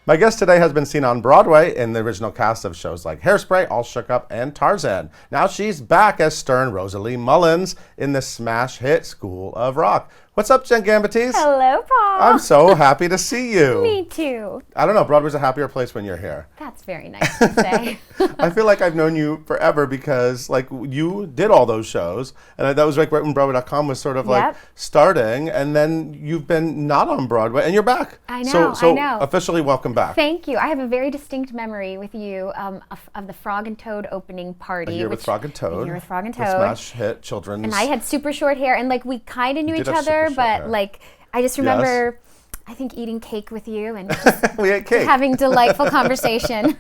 My guest today has been seen on Broadway in the original cast of shows like Hairspray, All Shook Up, and Tarzan. Now she's back as stern Rosalie Mullins in the smash hit School of Rock. What's up, Jenn Gambatese? Hello, Paul. I'm so happy to see you. Me too. I don't know, Broadway's a happier place when you're here. That's very nice to say. I feel like I've known you forever because like you did all those shows, and that was like right when Broadway.com was sort of like starting, and then you've been not on Broadway and you're back. I know, So I know. Officially welcome back. Thank you. I have a very distinct memory with you of the Frog and Toad opening party. A Year with Frog and Toad. A Year with Frog and Toad. The smash hit children's. And I had super short hair, and like we kind of knew each other, hair. but like I just remember, I think eating cake with you and we ate cake. having delightful conversation.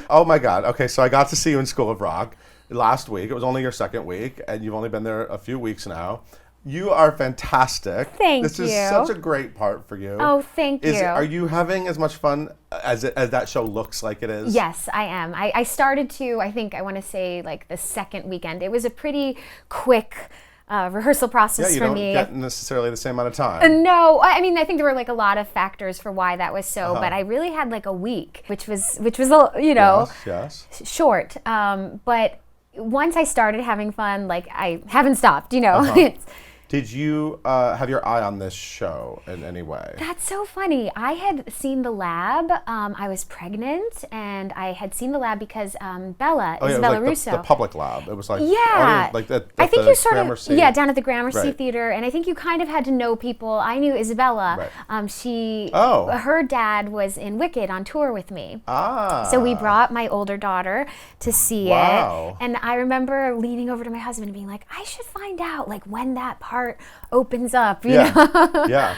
Oh my God. Okay, so I got to see you in School of Rock last week. It was only your second week, and you've only been there a few weeks now. You are fantastic. Thank you. This is such a great part for you. Oh, thank you. Are you having as much fun as that show looks like it is? Yes, I am. I started to, I want to say like the second weekend. It was a pretty quick rehearsal process for me. You don't get necessarily the same amount of time. No, I mean, I think there were like a lot of factors for why that was so, but I really had like a week, which was short. But once I started having fun, like I haven't stopped, Did you have your eye on this show in any way? That's so funny. I had seen The Lab. I was pregnant, and I had seen The Lab because Isabella Russo. The public lab. It was like I think you sort of down at the Gramercy Theater, and I think you kind of had to know people. I knew Isabella. Right. Her dad was in Wicked on tour with me. So we brought my older daughter to see it, and I remember leaning over to my husband and being like, I should find out like when that part opens up, you know? Yeah.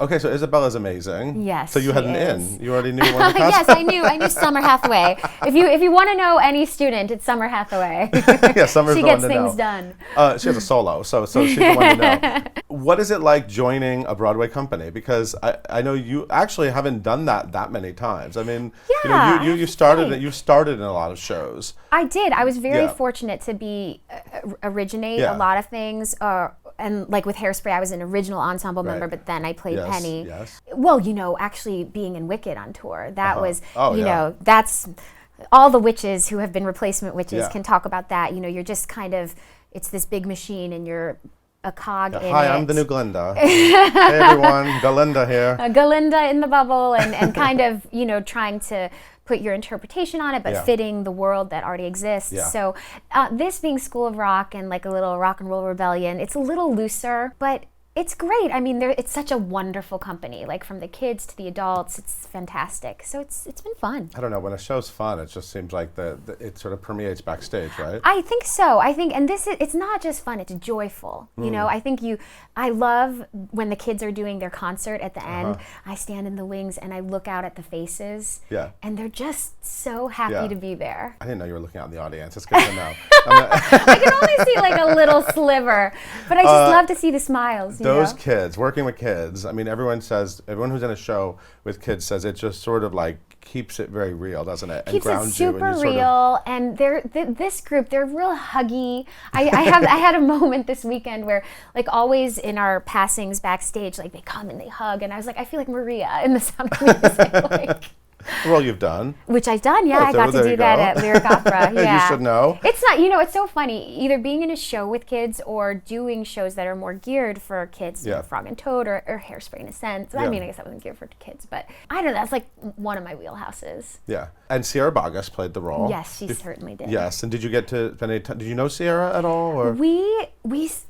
Okay, so Isabella's amazing. Yes. So you had an in. You already knew one of the Yes, I knew Summer Hathaway. If you want to know any student, it's Summer Hathaway. Yeah, Summer's she the one gets to things know. done. She has a solo, so she's the one to know. What is it like joining a Broadway company? Because I know you actually haven't done that many times. I mean, you started in a lot of shows. I did. I was very fortunate to originate a lot of things. And like with Hairspray, I was an original ensemble member, but then I played Penny. Yes. Well, actually being in Wicked on tour, that was, that's all the witches who have been replacement witches can talk about that. You're just kind of, it's this big machine and you're a cog in it. Hi, I'm the new Glinda. Hey everyone, Galinda here. Galinda in the bubble and kind of, trying to put your interpretation on it, but fitting the world that already exists. Yeah. So this being School of Rock and like a little rock and roll rebellion, it's a little looser, but it's great. I mean, it's such a wonderful company. Like from the kids to the adults, it's fantastic. So it's been fun. I don't know, when a show's fun, it just seems like it sort of permeates backstage, right? I think so. And it's not just fun, it's joyful. I love when the kids are doing their concert at the end. I stand in the wings and I look out at the faces. Yeah. And they're just so happy to be there. I didn't know you were looking out in the audience. It's good to know. I can only see like a little sliver, but I just love to see the smiles. Those kids, working with kids, I mean, everyone who's in a show with kids says it just sort of like keeps it very real, doesn't it? And keeps grounds it super you real, and this group, they're real huggy. I had a moment this weekend where, like always in our passings backstage, like they come and they hug, and I was like, I feel like Maria in The Sound of Music, like. Well, you've done. Which I've done, yeah. I got to do that at Lyric Opera. Yeah. You should know. It's not, it's so funny, either being in a show with kids or doing shows that are more geared for kids, like Frog and Toad or Hairspray in a sense. I mean, I guess that wasn't geared for kids, but I don't know, that's like one of my wheelhouses. Yeah. And Sierra Boggess played the role. Yes, she certainly did. Yes, and did you get to spend any time, did you know Sierra at all? Or? We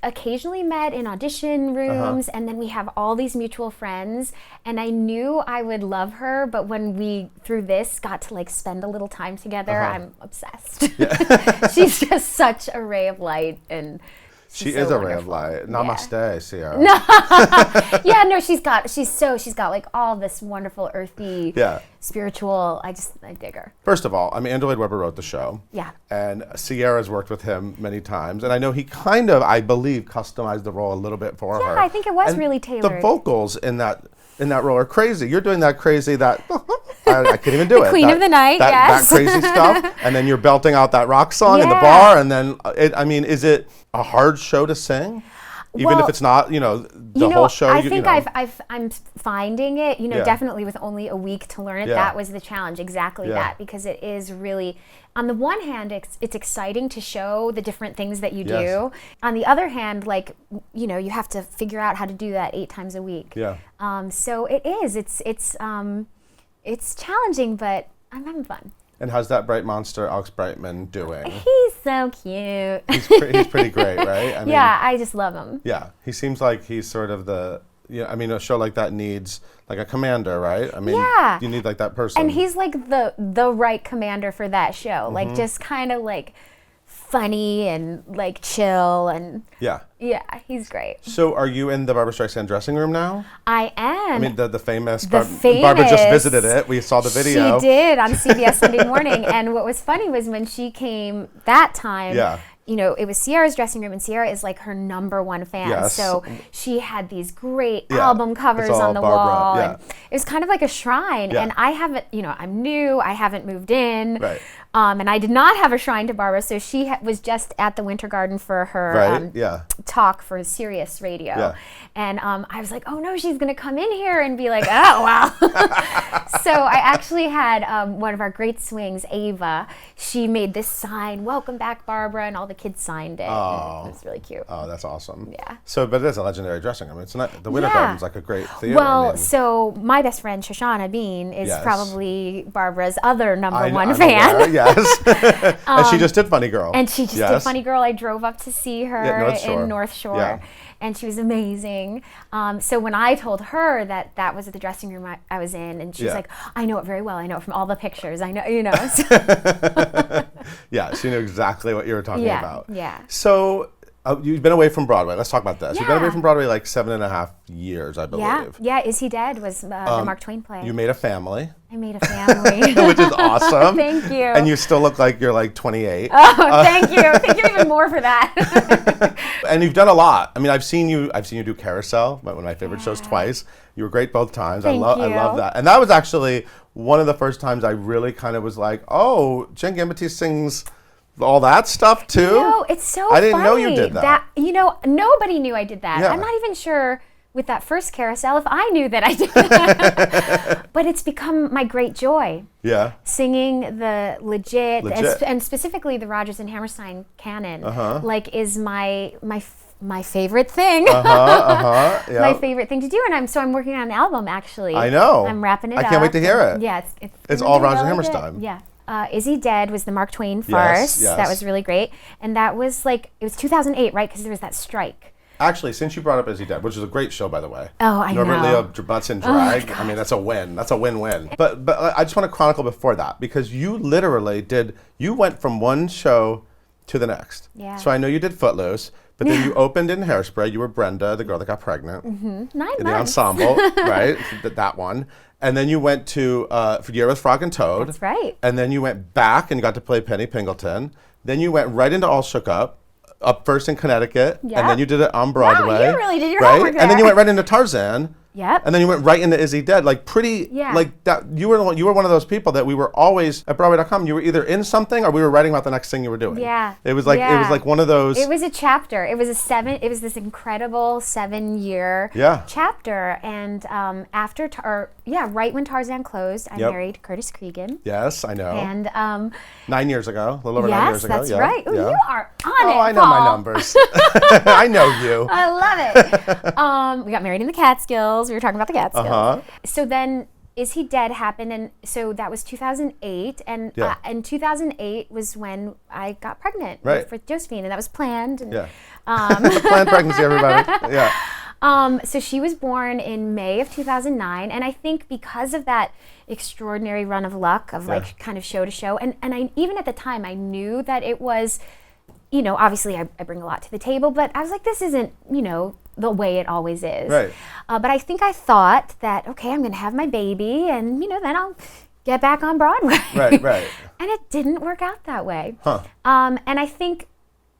occasionally met in audition rooms, and then we have all these mutual friends, and I knew I would love her, but when we through this got to like spend a little time together, I'm obsessed. Yeah. She's just such a ray of light, and she is a ray of light. Namaste, Sierra. Yeah, no, she's got like all this wonderful earthy, spiritual. I dig her. First of all, I mean, Andrew Lloyd Webber wrote the show. Yeah. And Sierra's worked with him many times, and I know he kind of, I believe, customized the role a little bit for her. Yeah, I think it was really tailored. The vocals in that role are crazy. You're doing that crazy I can't even do the it. Queen of the Night, that crazy stuff, and then you're belting out that rock song in the bar, and then is it a hard show to sing? Even if it's not, the whole show. I think I'm finding it, definitely with only a week to learn it. Yeah. That was the challenge, exactly that, because it is really, on the one hand, it's exciting to show the different things that you do. Yes. On the other hand, you have to figure out how to do that 8 times a week. Yeah. So it is. It's challenging, but I'm having fun. And how's that bright monster, Alex Brightman, doing? He's so cute. He's pretty great, right? I mean, I just love him. Yeah, he seems like he's sort of a show like that needs like a commander, right? I mean, you need like that person. And he's like the right commander for that show. Like just kind of like funny and like chill and yeah, he's great. So are you in the Barbra Streisand dressing room now? I am. I mean the famous famous Barbra just visited it. We saw the video. She did on CBS Sunday Morning. And what was funny was when she came that time, it was Sierra's dressing room, and Sierra is like her #1 fan. Yes. So she had these great album covers on the wall. Yeah. And it was kind of like a shrine. Yeah. And I haven't, I'm new, I haven't moved in. Right. And I did not have a shrine to Barbra, so she was just at the Winter Garden for her talk for Sirius Radio. Yeah. And I was like, oh no, she's going to come in here and be like, oh, wow. So I actually had one of our great swings, Ava, she made this sign, welcome back, Barbra, and all the kids signed it. Oh. It was really cute. Oh, that's awesome. Yeah. So, but it is a legendary dressing room. It's not, the Winter Garden's like a great theater. Well, so my best friend, Shoshana Bean, is probably Barbara's other #1 I'm fan. Aware, yes. And she just did Funny Girl. And she just did Funny Girl. I drove up to see her in North Shore. Yeah. And she was amazing. So when I told her that was the dressing room I was in, and she was like, I know it very well. I know it from all the pictures. I know, Yeah, she knew exactly what you were talking about. Yeah. So you've been away from Broadway. Let's talk about this. You've been away from Broadway like 7.5 years, I believe. Yeah. Is He Dead was the Mark Twain play. You made a family. I made a family. Which is awesome. Thank you. And you still look like you're like 28. Oh, thank you. Thank you even more for that. And you've done a lot. I mean, I've seen you do Carousel, one of my favorite shows, twice. You were great both times. Thank you. I love that. And that was actually one of the first times I really kind of was like, oh, Jenn Gambatese sings all that stuff too? It's so I didn't funny know you did that. Nobody knew I did that. Yeah. I'm not even sure with that first Carousel if I knew that I did that. But it's become my great joy. Yeah. Singing the legit. And specifically the Rodgers and Hammerstein canon, is my favorite thing. My favorite thing to do, and I'm working on an album actually. I know. I'm wrapping it up. I can't wait to hear it. Yeah, it's all Rodgers and Hammerstein. Yeah. Is He Dead was the Mark Twain farce. Yes. That was really great, and that was it was 2008, right? Because there was that strike. Actually, since you brought up Is He Dead, which is a great show, by the way. Oh, I know. Norbert Leo Butts in Drag. I mean, that's a win. That's a win-win. But I just want to chronicle before that, because you literally you went from one show to the next. Yeah. So I know you did Footloose, but then you opened in Hairspray. You were Brenda, the girl that got pregnant. 9 months. In the ensemble, right? That one. And then you went to Year with Frog and Toad. That's right. And then you went back and you got to play Penny Pingleton. Then you went right into All Shook Up first in Connecticut. Yeah. And then you did it on Broadway. Wow, you really did your homework there. And then you went right into Tarzan. Yep. And then you went right into Is He Dead? Like that. You were one of those people that we were always at Broadway.com. You were either in something or we were writing about the next thing you were doing. Yeah. It was like one of those. It was a chapter. It was this incredible 7-year chapter. And right when Tarzan closed, I married Curtis Cregan. Yes, I know. And 9 years ago, a little over 9 years ago. Yes, that's right. Ooh, you are on it, I know Paul. my numbers. I know you. I love it. We got married in the Catskills. We were talking about the Catskills. So then Is He Dead happened, and so that was 2008, and in 2008 was when I got pregnant with Josephine, and that was planned. And, planned pregnancy, everybody. Yeah. So she was born in May of 2009, and I think because of that extraordinary run of luck of kind of show to show, and I even at the time I knew that it was, obviously I bring a lot to the table, but I was like, this isn't, the way it always is. Right. But I think I thought that, okay, I'm going to have my baby, and then I'll get back on Broadway. Right. And it didn't work out that way. Huh. And I think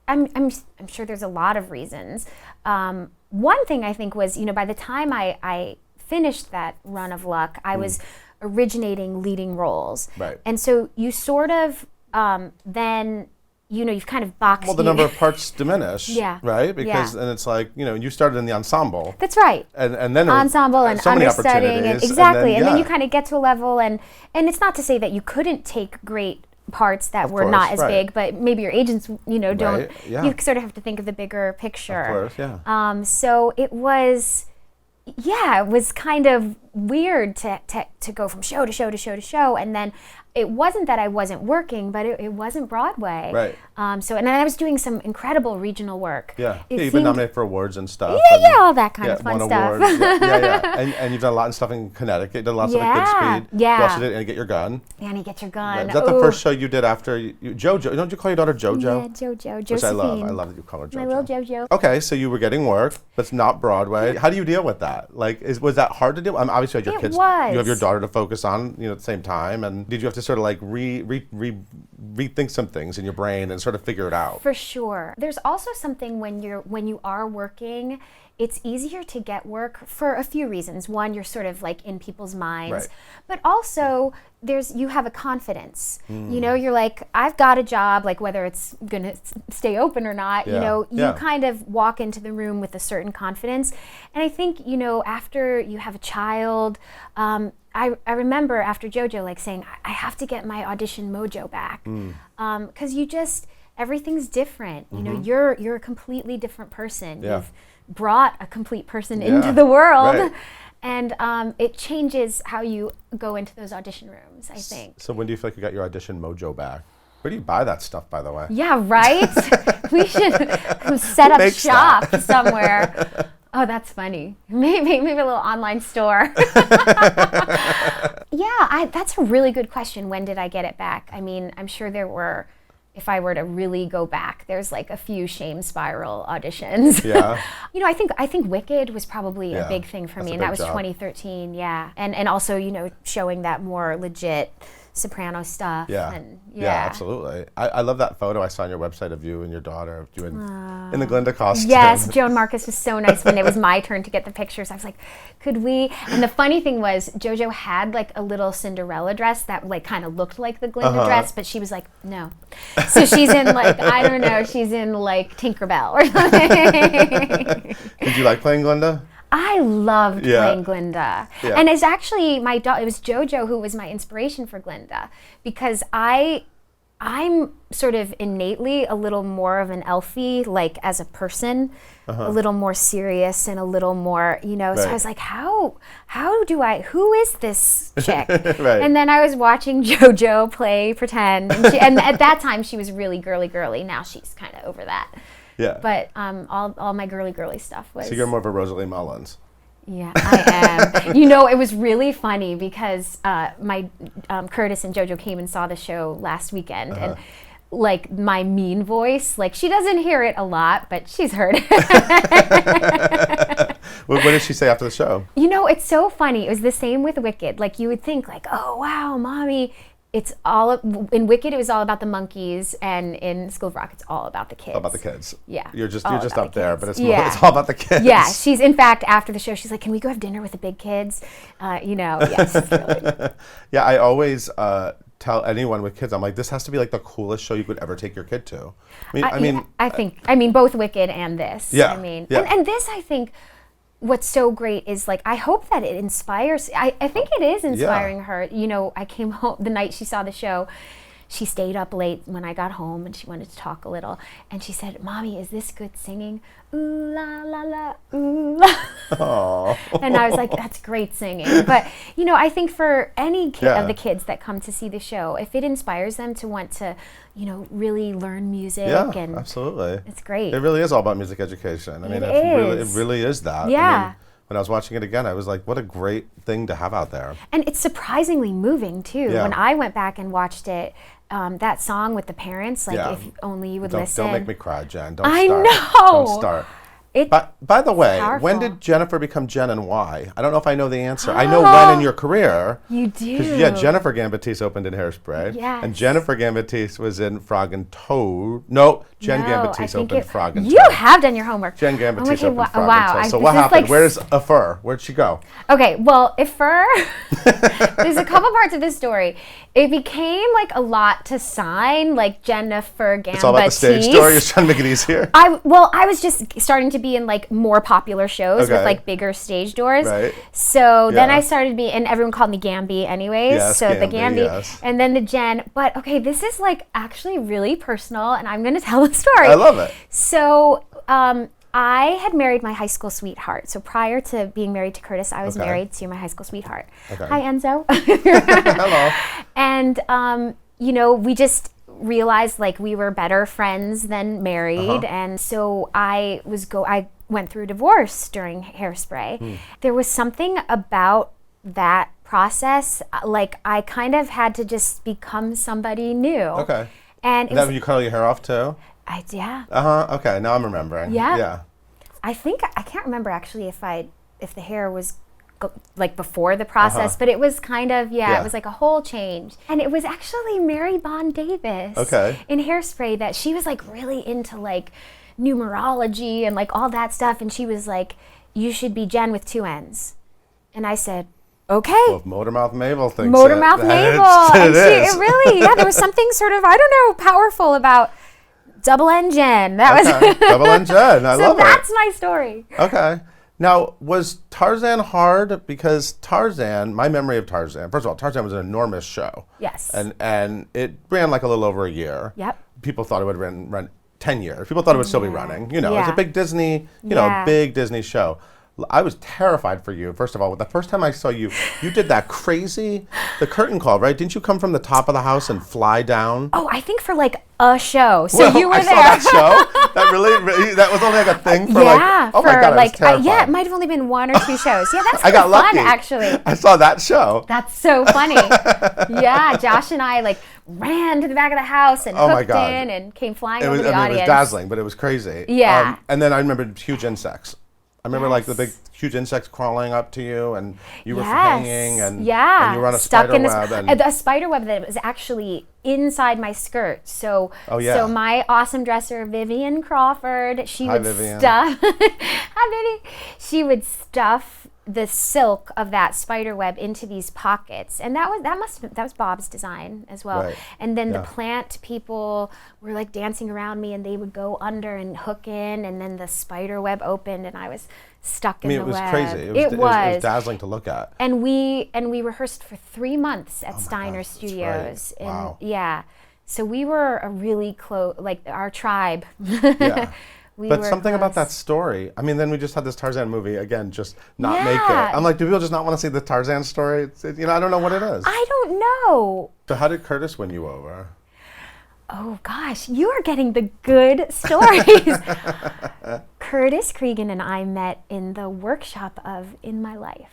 I'm sure there's a lot of reasons. One thing I think was, by the time I finished that run of luck, I was originating leading roles. Right. And so you sort of then you've kind of boxed. Well, the number of parts diminish, Yeah. right? Because and it's like, you started in the ensemble. That's right. And then ensemble and so many understudying and opportunities. exactly. And then you kind of get to a level, and it's not to say that you couldn't take great parts that were not as big, but maybe your agents, don't. Right, yeah. You sort of have to think of the bigger picture. Of course, yeah. So it was kind of weird to go from show to show to show to show, and then it wasn't that I wasn't working, but it wasn't Broadway. Right. And then I was doing some incredible regional work. Yeah. You've been nominated for awards and stuff. Yeah, all that kind of fun stuff. Awards. yeah. And you've done a lot of stuff in Connecticut. You've done lots of Good Speed. Yeah. You also did Annie Get Your Gun. Annie Get Your Gun. Is that the first show you did after JoJo? Don't you call your daughter JoJo? Yeah, JoJo. Josephine. Which I love. I love that you call her JoJo. My little JoJo. Okay, so you were getting work, but it's not Broadway. How do you deal with that? Like, was that hard to do? Obviously, you have your kids. Was. You have your daughter to focus on, at the same time. And did you have to sort of like rethink some things in your brain and sort of figure it out? For sure. There's also something when you are working, it's easier to get work for a few reasons. One, you're sort of like in people's minds, right. But also you have a confidence. You're like, I've got a job, like whether it's gonna stay open or not. You kind of walk into the room with a certain confidence. And I think after you have a child, I remember after JoJo like saying, I have to get my audition mojo back, because everything's different. You're a completely different person. Yeah. You've brought a complete person into the world, right. And it changes how you go into those audition rooms, I think. So when do you feel like you got your audition mojo back? Where do you buy that stuff, by the way? Yeah, right? We should set up shop somewhere. Oh, that's funny. Maybe a little online store. That's a really good question. When did I get it back? I mean, I'm sure there were, if I were to really go back, there's like a few Shame Spiral auditions. Yeah. I think Wicked was probably a big thing for me, and that was 2013. Yeah, and also showing that more legit soprano stuff. Yeah. Yeah, absolutely. I love that photo I saw on your website of you and your daughter in the Glinda costume. Yes, Joan Marcus was so nice when it was my turn to get the pictures. I was like, could we? And the funny thing was, JoJo had like a little Cinderella dress that like kind of looked like the Glinda dress, but she was like, no. So she's in like, I don't know, she's in like Tinkerbell or something. Did you like playing Glinda? I loved playing Glinda. Yeah. And it's actually it was JoJo who was my inspiration for Glinda, because I'm sort of innately a little more of an elfie, like as a person, a little more serious and a little more, so I was like, who is this chick? Right. And then I was watching JoJo play pretend, and at that time she was really girly. Now she's kind of over that. Yeah. But all my girly stuff was. So you're more of a Rosalie Mullins. Yeah, I am. It was really funny because my Curtis and JoJo came and saw the show last weekend, and like my mean voice, like she doesn't hear it a lot, but she's heard it. What did she say after the show? It's so funny. It was the same with Wicked. Like you would think, like, oh wow, mommy. It's all in Wicked. It was all about the monkeys, and in School of Rock, it's all about the kids. All about the kids. Yeah, you're just up there, but it's it's all about the kids. Yeah, she's in fact after the show, she's like, "Can we go have dinner with the big kids?" Yes. Really. Yeah, I always tell anyone with kids, I'm like, this has to be like the coolest show you could ever take your kid to. I mean, both Wicked and this. Yeah. And this, I think. What's so great is like, I hope that it inspires, I think it is inspiring her. I came home the night she saw the show. She stayed up late when I got home and she wanted to talk a little. And she said, "Mommy, is this good singing? Ooh la la la, ooh la." Aww. And I was like, that's great singing. But, I think for any kid of the kids that come to see the show, if it inspires them to want to, really learn music. Yeah, and absolutely. It's great. It really is all about music education. It really is that. Yeah. When I was watching it again, I was like, what a great thing to have out there. And it's surprisingly moving, too. Yeah. When I went back and watched it, that song with the parents, like, if only you would listen. Don't make me cry, Jen. Don't start. I know. Don't start. By the way, when did Jennifer become Jen and why? I don't know if I know the answer. I know when in your career. You do. Because Jennifer Gambatese opened in Hairspray. Yes. And Jennifer Gambatese was in Frog and Toad. No, Jen Gambatese opened Frog and Toad. You have done your homework. Jen Gambatese opened Frog wow. and Toad. So what happened? Where's a fur? Where'd she go? Okay, well, if fur, There's a couple parts of this story. It became like a lot to sign, like Jennifer Gambatese. It's all about the stage story. You're trying to make it easier. I was just starting to be in like more popular shows with like bigger stage doors. Right. So then I started being, and everyone called me Gamby anyways. Yes, so the Gamby, yes. and then the Jen. But okay, this is like actually really personal, and I'm going to tell the story. I love it. So I had married my high school sweetheart. So prior to being married to Curtis, I was married to my high school sweetheart. Okay. Hi, Enzo. Hello. And, you know, we just realized like we were better friends than married. And so I went through divorce during Hairspray. There was something about that process, like I kind of had to just become somebody new. Okay. And Is that when you curl your hair off too? Yeah. Okay, now I'm remembering. Yeah. I think I can't remember actually if the hair was like before the process, but it was kind of it was like a whole change. And it was actually Mary Bond Davis in Hairspray that she was like really into like numerology and like all that stuff, and she was like, "You should be Jen with 2 N's." And I said, okay. Well, Motormouth Mabel thinks Motormouth Mabel. And it really, there was something sort of, I don't know, powerful about Double N Jen. That was Double N Jen. I love it. So that's my story. Okay. Now, was Tarzan hard? Because Tarzan, my memory of Tarzan, first of all, Tarzan was an enormous show. Yes. And it ran like a little over a year. Yep. People thought it would run 10 years. People thought it would still be running. You know, it's a big Disney, big Disney show. I was terrified for you. First of all, the first time I saw you, you did that crazy, the curtain call, right? Didn't you come from the top of the house and fly down? Oh, I think for like a show. So you were I there. I saw that show. That really, that was only like a thing for like, oh my God, I was terrified. It might have only been 1 or 2 shows. Yeah, that's I got fun, lucky. Actually. I saw that show. That's so funny. Yeah, Josh and I like ran to the back of the house and hooked in and came flying over the audience. It was dazzling, but it was crazy. Yeah. And then I remember huge insects. I remember like the big, huge insects crawling up to you, and you were hanging, and you were on a spider web. A spider web that was actually inside my skirt. So, so my awesome dresser, Vivian Crawford, she would stuff. Hi, Vivi. She would stuff the silk of that spider web into these pockets, and that was Bob's design as well. Right. And then the plant people were like dancing around me, and they would go under and hook in, and then the spider web opened, and I was stuck in the web. It was crazy. It was dazzling to look at. And we rehearsed for 3 months at Steiner Studios. Right. Wow. Yeah. So we were a really close, like our tribe. Yeah. But something about that story, I mean, then we just had this Tarzan movie, again, just not make it. I'm like, do people just not want to see the Tarzan story? I don't know what it is. I don't know. So how did Curtis win you over? Oh, gosh, you are getting the good stories. Curtis Cregan and I met in the workshop of In My Life.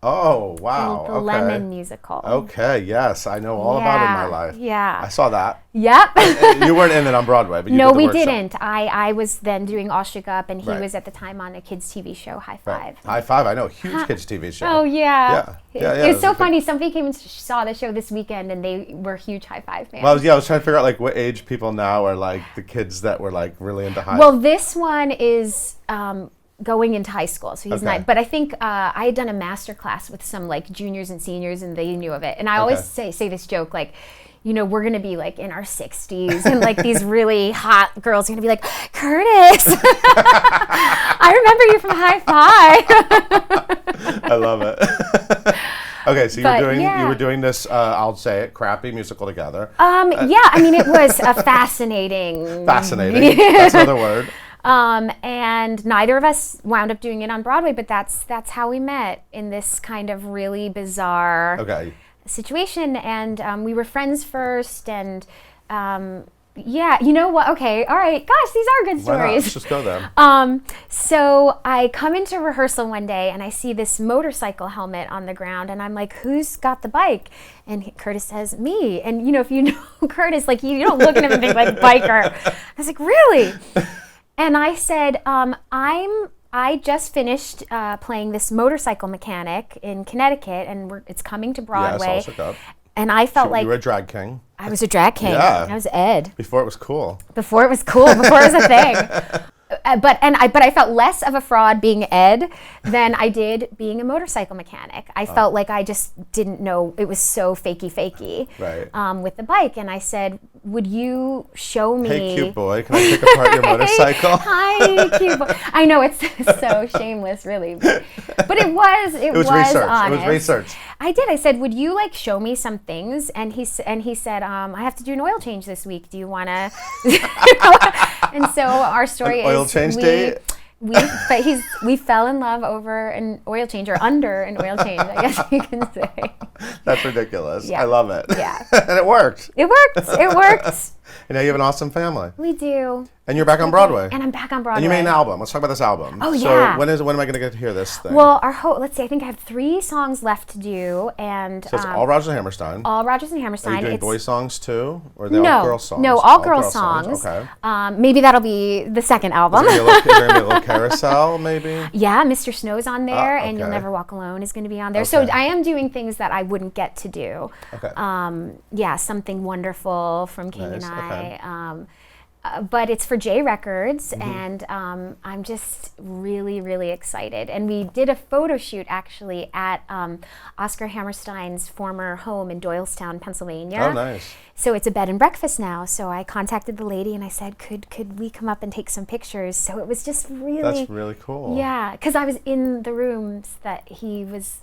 Oh, wow. The Lemon musical. Okay, yes. I know all about In My Life. Yeah. I saw that. Yep. You weren't in it on Broadway, but you did No, the we workshop. didn't. I was then doing All Shook Up, and he was at the time on a kids' TV show, High Five. Right. High Five, I know. Huge kids' TV show. Oh, yeah. Yeah. It was so funny. Somebody came and saw the show this weekend, and they were huge High Five fans. Well, I was trying to figure out like what age people now are like the kids that were like really into High Five. Well, this one is going into high school, so he's not. But I think I had done a master class with some like juniors and seniors, and they knew of it. And I always say this joke, like, we're gonna be like in our 60s, and like these really hot girls are gonna be like, Curtis, I remember you from High Five. I love it. Okay, so you were doing this, I'll say it, crappy musical together. I mean, it was a fascinating. Fascinating. That's another word. And neither of us wound up doing it on Broadway, but that's how we met, in this kind of really bizarre situation. And we were friends first, and you know what? Okay, all right, gosh, these are good stories. Why not? Let's just go there. So I come into rehearsal one day, and I see this motorcycle helmet on the ground, and I'm like, who's got the bike? And Curtis says, me. And if you know Curtis, like you don't look at him and think like biker. I was like, really? And I said, I just finished playing this motorcycle mechanic in Connecticut, and it's coming to Broadway. Yes, All Shook Up. And I felt like... You were a drag king. I was a drag king. Yeah. I was Ed. Before it was cool. Before it was a thing. but I felt less of a fraud being Ed than I did being a motorcycle mechanic. I felt like I just didn't know, it was so fakey Right. with the bike. And I said, would you show me? Hey, cute boy, can I take apart your motorcycle? Hi, cute boy. I know it's so shameless, really, but it was research. honest. It was research. I did. I said, would you like show me some things? And he said, I have to do an oil change this week. Do you want to? And so our story An oil is change date? we fell in love over an oil change, or under an oil change, I guess you can say. That's ridiculous. Yeah. I love it. Yeah. And it worked. It worked. It worked. And now you have an awesome family. We do. And you're back on Broadway. And I'm back on Broadway. And you made an album. Let's talk about this album. Oh, so yeah. when am I going to get to hear this thing? Well, let's see, I think I have 3 songs left to do, and so it's all Rodgers and Hammerstein. all Rodgers and Hammerstein. Are you doing boy songs too? Or are they No, all girl songs? no, all girl songs. Okay. Maybe that'll be the second album. Is there going to be a little carousel, maybe? Yeah, Mr. Snow's on there, and You'll okay. Never Walk Alone is going to be on there. So Okay. I am doing things that I wouldn't get to do. Okay. Yeah, Something Wonderful from King Nice, and I. okay. But it's for J Records, Mm-hmm. and I'm just really, really excited. And we did a photo shoot actually at Oscar Hammerstein's former home in Doylestown, Pennsylvania. Oh, nice. So it's a bed and breakfast now. So I contacted the lady and I said, could we come up and take some pictures? So it was just really, That's really cool. yeah, because I was in the rooms that he was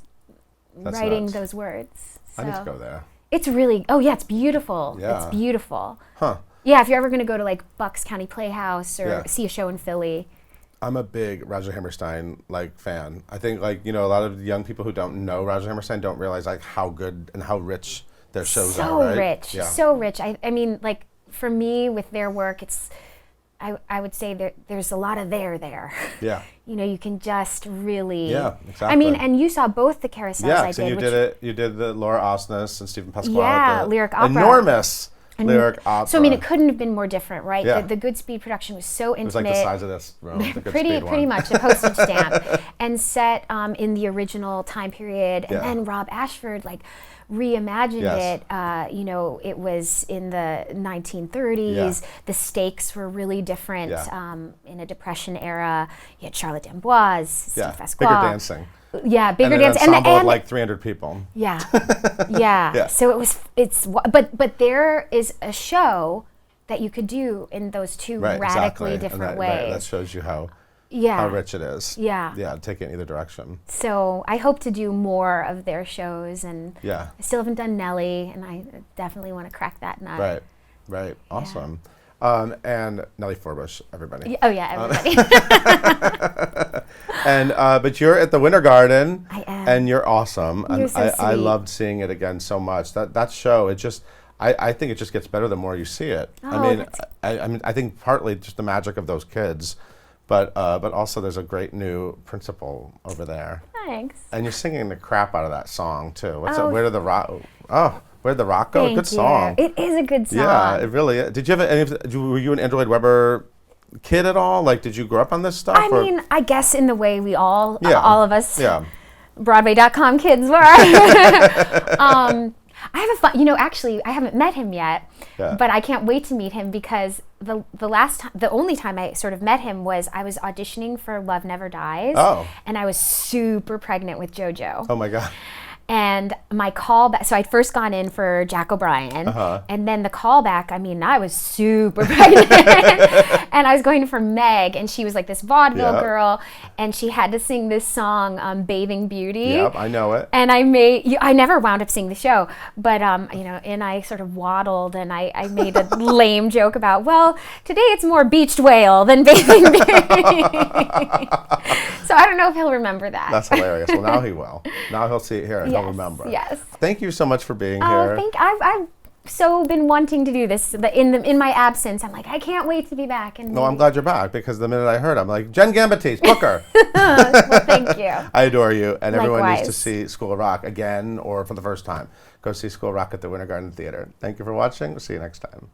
That's writing nuts. those words. I need to So go there. it's really, oh yeah, it's beautiful. Yeah. It's beautiful. Huh. Yeah, if you're ever going to go to like Bucks County Playhouse or Yeah. see a show in Philly. I'm a big Roger Hammerstein fan. I think a lot of young people who don't know Roger Hammerstein don't realize how good and how rich their shows are. So Right? rich, Yeah. so rich. I mean, like for me with their work, it's, I would say there's a lot of there. Yeah. You can just really. Yeah, exactly. I mean, and you saw both the carousels Yeah, I so did. you did it. You did the Laura Osnes and Stephen Pasquale. Yeah, the lyric opera. Enormous lyric opera. So I mean, it couldn't have been more different, right? Yeah. The Goodspeed production was so It was intimate. like the size of this room. The Good pretty Speed one. much a postage stamp, and set in the original time period. And Yeah. then Rob Ashford reimagined Yes. it. It was in the 1930s. Yeah. The stakes were really different. Yeah. In a Depression era, you had Charlotte D'Amboise, Yeah, Steve bigger Pasquale. dancing. Yeah, bigger and an dance, ensemble and of like 300 people. yeah, yeah. Yeah. So but there is a show that you could do in those two Right, radically exactly. different and ways. Right, that shows you how rich it is. Yeah. Yeah, take it in either direction. So I hope to do more of their shows, and Yeah. I still haven't done Nelly, and I definitely want to crack that nut. Right. Awesome. And Nellie Forbush, everybody. Oh yeah, everybody. And but you're at the Winter Garden. I am. And you're awesome. You're And so I sweet. loved seeing it again so much. That show, it just I think it just gets better the more you see it. Oh, I mean I think partly just the magic of those kids, but also there's a great new principal over there. Thanks. And you're singing the crap out of that song too. What's Oh. it? Where did the rock? Oh, where'd the rock go? Thank Good you. song. It is a good song. Yeah, it really is. Did you have were you an Andrew Lloyd Webber kid at all? Like, did you grow up on this stuff? I mean, I guess in the way we all of us Yeah. Broadway.com kids were. I have a fun, actually, I haven't met him yet, Yeah. but I can't wait to meet him because the only time I sort of met him was I was auditioning for Love Never Dies. Oh. And I was super pregnant with JoJo. Oh my God. And my callback, so I'd first gone in for Jack O'Brien, and then the callback, I mean, I was super pregnant. And I was going for Meg, and she was like this vaudeville Yep. girl, and she had to sing this song, Bathing Beauty. Yep, I know it. And I never wound up seeing the show, but and I sort of waddled, and I made a lame joke about, well, today it's more beached whale than bathing beauty. So I don't know if he'll remember that. That's hilarious. Well, now he will. Now he'll see it here and he'll remember. Yes. Thank you so much for being Oh, here. I've so been wanting to do this in my absence. I'm like, I can't wait to be back. And No, I'm glad you're back because the minute I heard, I'm like, Jenn Gambatese, book her. well, thank you. I adore you, and everyone needs to Likewise. see School of Rock again or for the first time. Go see School of Rock at the Winter Garden Theater. Thank you for watching. We'll see you next time.